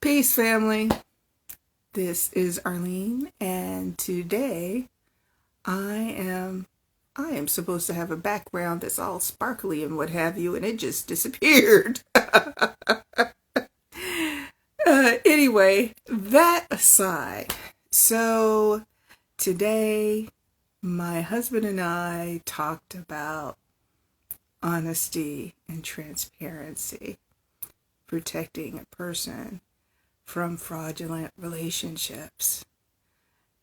Peace, family. This is Arlene, and today I am I am supposed to have a background that's all sparkly and what have you, and it just disappeared. Anyway, that aside, so today my husband and I talked about honesty and transparency, protecting a person from fraudulent relationships.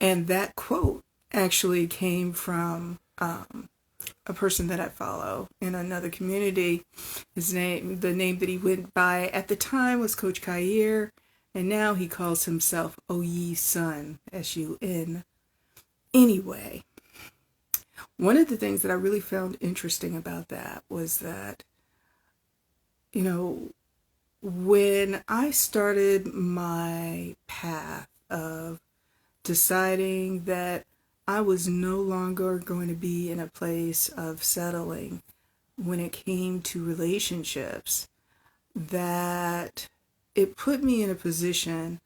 And that quote actually came from a person that I follow in another community. The name that he went by at the time was Coach Kair, and now he calls himself O Ye Sun, S-U-N. Anyway, one of the things that I really found interesting about that was that, when I started my path of deciding that I was no longer going to be in a place of settling when it came to relationships, that it put me in a position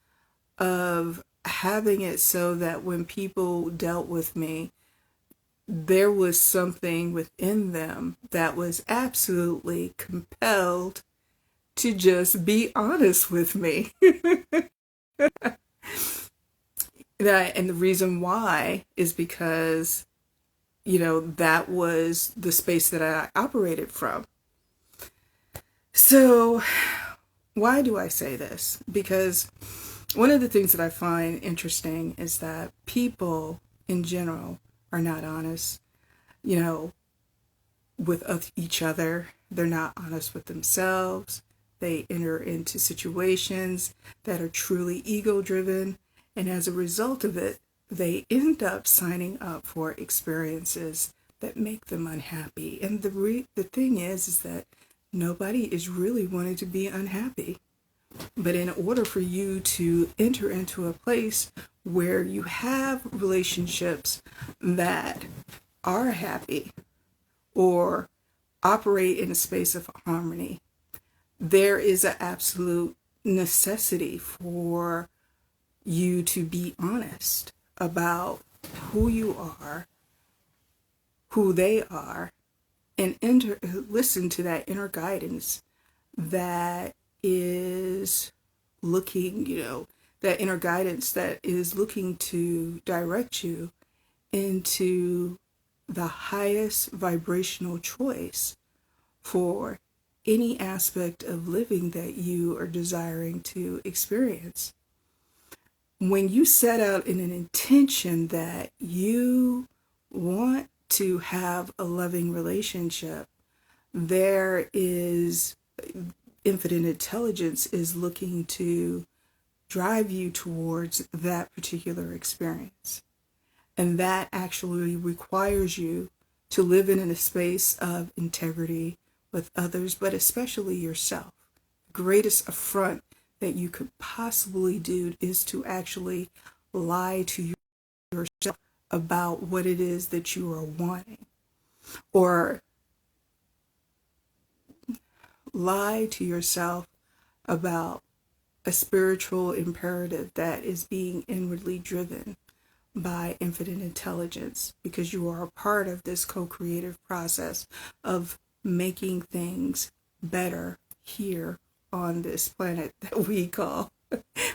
of having it so that when people dealt with me, there was something within them that was absolutely compelled to just be honest with me. And the reason why is because, that was the space that I operated from. So why do I say this? Because one of the things that I find interesting is that people in general are not honest, with each other. They're not honest with themselves. They enter into situations that are truly ego-driven, and as a result of it, they end up signing up for experiences that make them unhappy. And the thing is that nobody is really wanting to be unhappy. But in order for you to enter into a place where you have relationships that are happy or operate in a space of harmony, there is an absolute necessity for you to be honest about who you are, who they are, and listen to that inner guidance that is looking, that inner guidance that is looking to direct you into the highest vibrational choice for any aspect of living that you are desiring to experience. When you set out in an intention that you want to have a loving relationship, there is infinite intelligence is looking to drive you towards that particular experience. And that actually requires you to live in a space of integrity with others, but especially yourself. The greatest affront that you could possibly do is to actually lie to yourself about what it is that you are wanting, or lie to yourself about a spiritual imperative that is being inwardly driven by infinite intelligence, because you are a part of this co-creative process of making things better here on this planet that we call,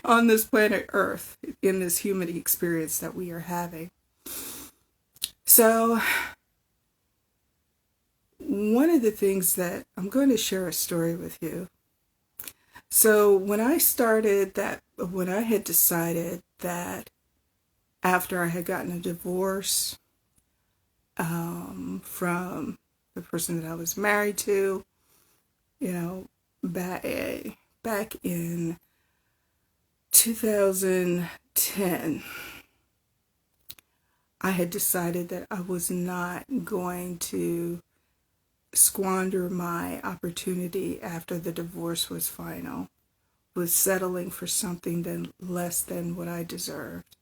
on this planet Earth, in this human experience that we are having. So one of the things that I'm going to share a story with you. So when I had decided that after I had gotten a divorce from the person that I was married to, back in 2010, I had decided that I was not going to squander my opportunity after the divorce was final, with settling for something less than what I deserved.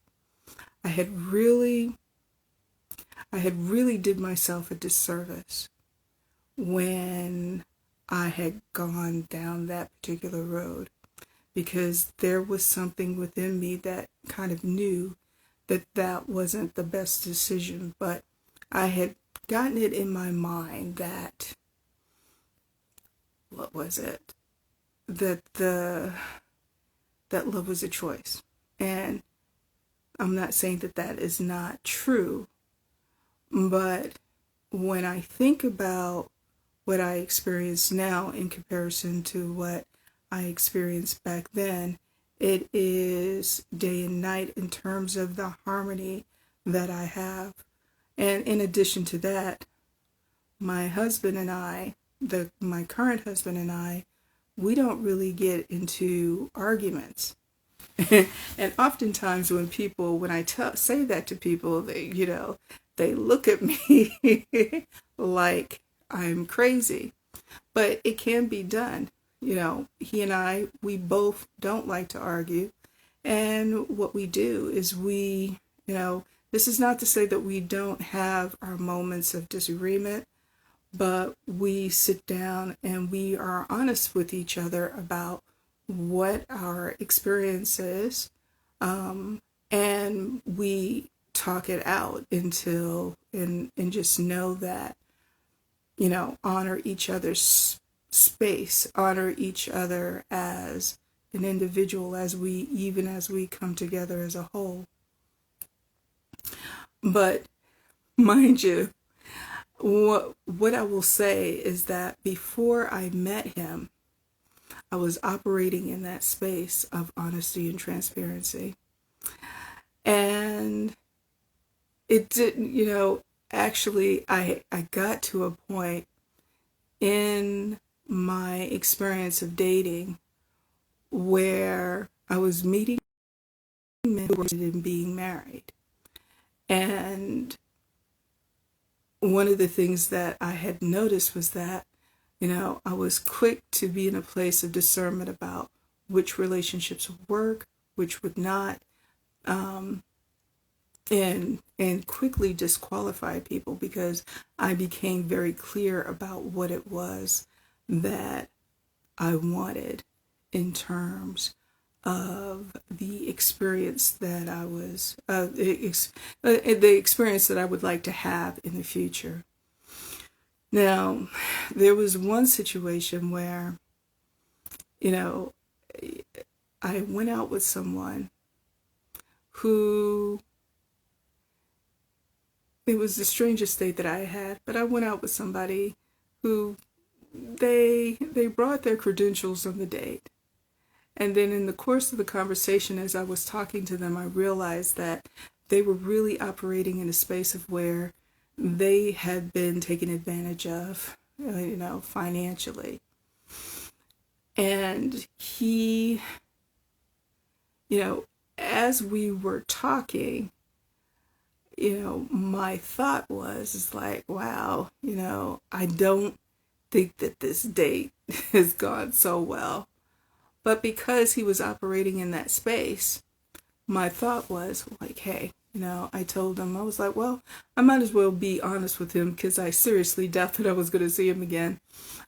I had really did myself a disservice when I had gone down that particular road, because there was something within me that kind of knew that that wasn't the best decision. But I had gotten it in my mind that, what was it? That love was a choice. And I'm not saying that that is not true, but when I think about what I experience now in comparison to what I experienced back then, it is day and night in terms of the harmony that I have. And in addition to that, my husband and I, my current husband and I, we don't really get into arguments. And oftentimes when I say that to people, they look at me like I'm crazy. But it can be done. He and I, we both don't like to argue. And what we do is this is not to say that we don't have our moments of disagreement, but we sit down and we are honest with each other about what our experience is, and we talk it out and just know that, honor each other's space, honor each other as an individual, as we come together as a whole. But mind you, what I will say is that before I met him, I was operating in that space of honesty and transparency. And it didn't, actually, I got to a point in my experience of dating where I was meeting men who were interested in being married. And one of the things that I had noticed was that, I was quick to be in a place of discernment about which relationships would work, which would not, and quickly disqualify people because I became very clear about what it was that I wanted in terms of the experience that I was, the experience that I would like to have in the future. Now, there was one situation where, I went out with someone who, it was the strangest date that I had, but I went out with somebody who they brought their credentials on the date. And then in the course of the conversation, as I was talking to them, I realized that they were really operating in a space of where they had been taken advantage of, financially. And he, as we were talking, my thought is like, wow, I don't think that this date has gone so well. But because he was operating in that space, my thought was like, hey, I told him, I was like, well, I might as well be honest with him because I seriously doubt that I was going to see him again.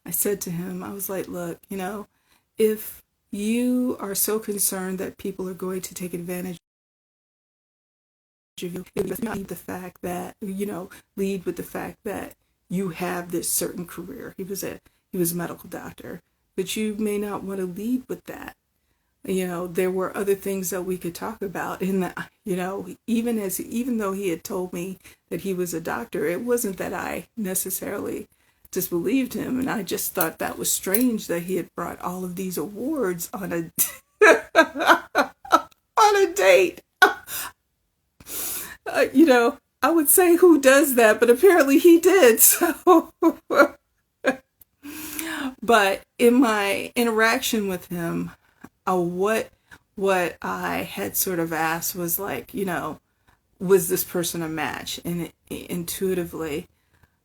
I said to him, I was like, look, if you are so concerned that people are going to take advantage of you, lead the fact that, lead with the fact that you have this certain career. He was a medical doctor, but you may not want to lead with that. There were other things that we could talk about in that, even though he had told me that he was a doctor, it wasn't that I necessarily disbelieved him. And I just thought that was strange that he had brought all of these awards on a, on a date. I would say who does that, but apparently he did. So, but in my interaction with him, what I had sort of asked was like, was this person a match? And intuitively,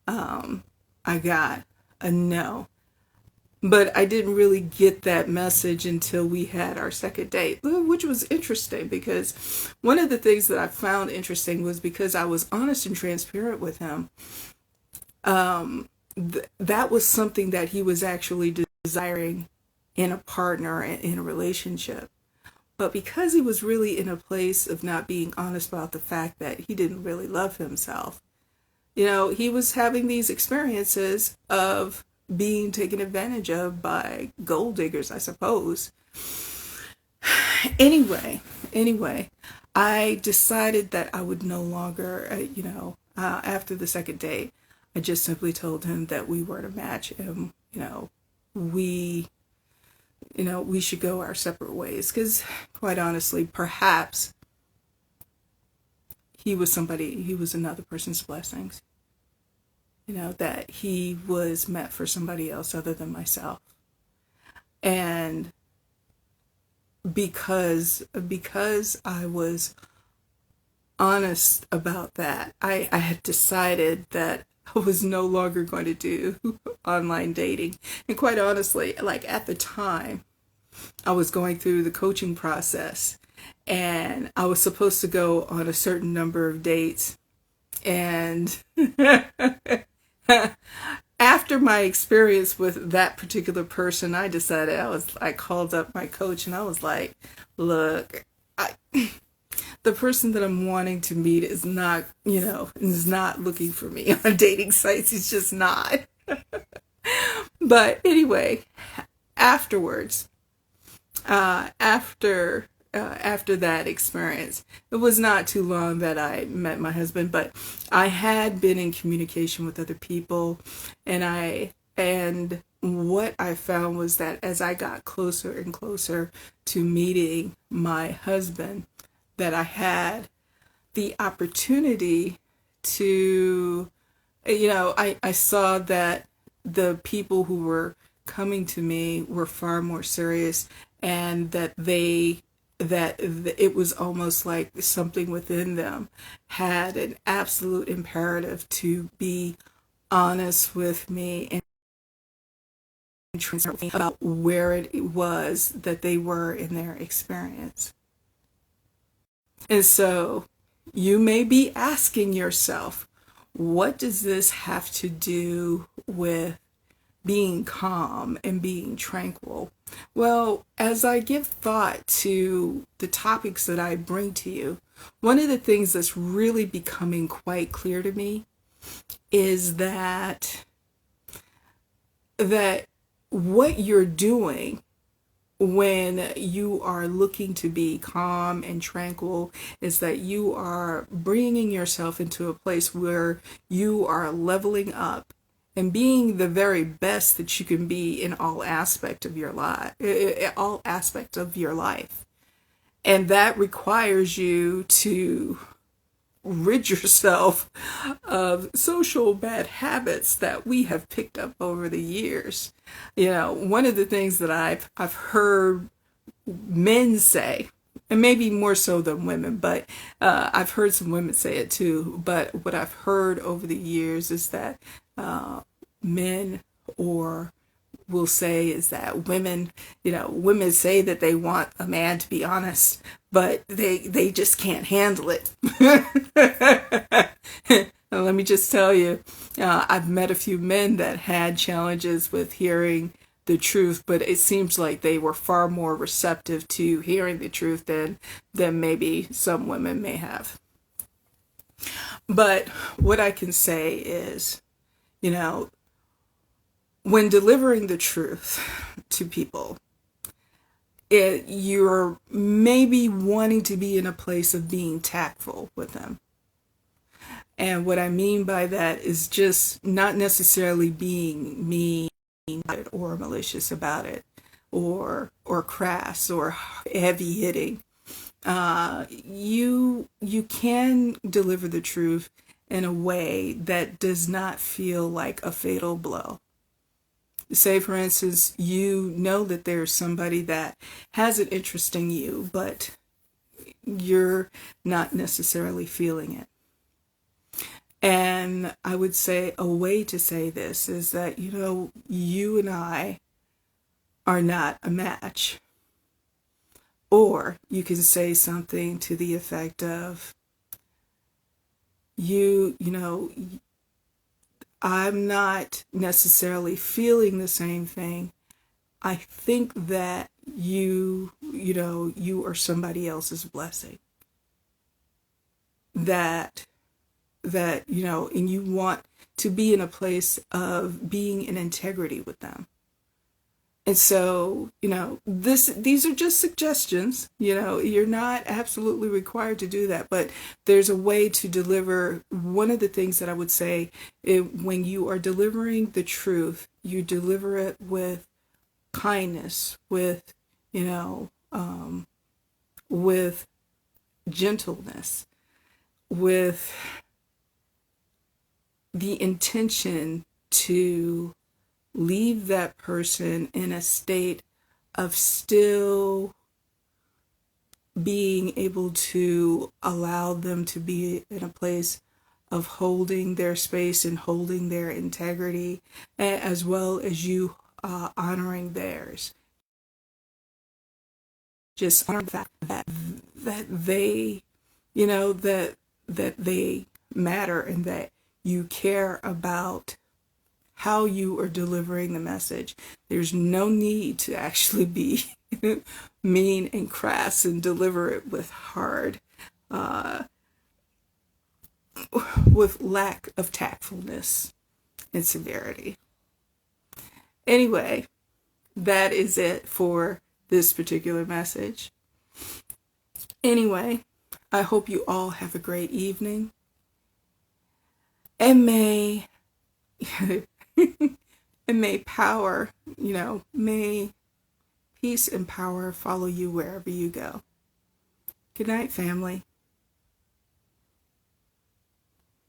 I got a no. But I didn't really get that message until we had our second date, which was interesting because one of the things that I found interesting was because I was honest and transparent with him. That was something that he was actually desiring, in a partner, in a relationship. But because he was really in a place of not being honest about the fact that he didn't really love himself, he was having these experiences of being taken advantage of by gold diggers, I suppose. Anyway, I decided that I would no longer, after the second date, I just simply told him that we weren't a match, and we we should go our separate ways. Because quite honestly, perhaps he was another person's blessings. That he was meant for somebody else other than myself. And because I was honest about that, I had decided that I was no longer going to do online dating. And quite honestly, like at the time, I was going through the coaching process and I was supposed to go on a certain number of dates. And after my experience with that particular person, I decided I called up my coach and I was like, look, the person that I'm wanting to meet is not looking for me on dating sites. He's just not. But anyway, afterwards, after that experience, it was not too long that I met my husband, but I had been in communication with other people, and what I found was that as I got closer and closer to meeting my husband, that I had the opportunity to, I saw that the people who were coming to me were far more serious, and that it was almost like something within them had an absolute imperative to be honest with me and transparent about where it was that they were in their experience. And so you may be asking yourself, what does this have to do with being calm and being tranquil? Well, as I give thought to the topics that I bring to you, one of the things that's really becoming quite clear to me is that what you're doing when you are looking to be calm and tranquil is that you are bringing yourself into a place where you are leveling up and being the very best that you can be in all aspects of your life, And that requires you to rid yourself of social bad habits that we have picked up over the years. One of the things that I've heard men say, and maybe more so than women, but I've heard some women say it too, but what I've heard over the years is that men will say is that women say that they want a man to be honest, but they just can't handle it. And let me just tell you, I've met a few men that had challenges with hearing the truth, but it seems like they were far more receptive to hearing the truth than maybe some women may have. But what I can say is, when delivering the truth to people, you're maybe wanting to be in a place of being tactful with them. And what I mean by that is just not necessarily being mean or malicious about it, or crass or heavy hitting. You can deliver the truth in a way that does not feel like a fatal blow. Say, for instance, you know that there's somebody that has an interest in you, but you're not necessarily feeling it. And I would say a way to say this is that, you and I are not a match. Or you can say something to the effect of, I'm not necessarily feeling the same thing. I think that you are somebody else's blessing. That and you want to be in a place of being in integrity with them. And so, these are just suggestions. You're not absolutely required to do that, but there's a way to deliver. One of the things that I would say, when you are delivering the truth, you deliver it with kindness, with, with gentleness, with the intention to leave that person in a state of still being able to allow them to be in a place of holding their space and holding their integrity, as well as you honoring theirs. Just honor the fact that they, that they matter, and that you care about how you are delivering the message. There's no need to actually be mean and crass and deliver it with with lack of tactfulness and severity. Anyway, that is it for this particular message. Anyway, I hope you all have a great evening. And may and may power, may peace and power follow you wherever you go. Good night, family.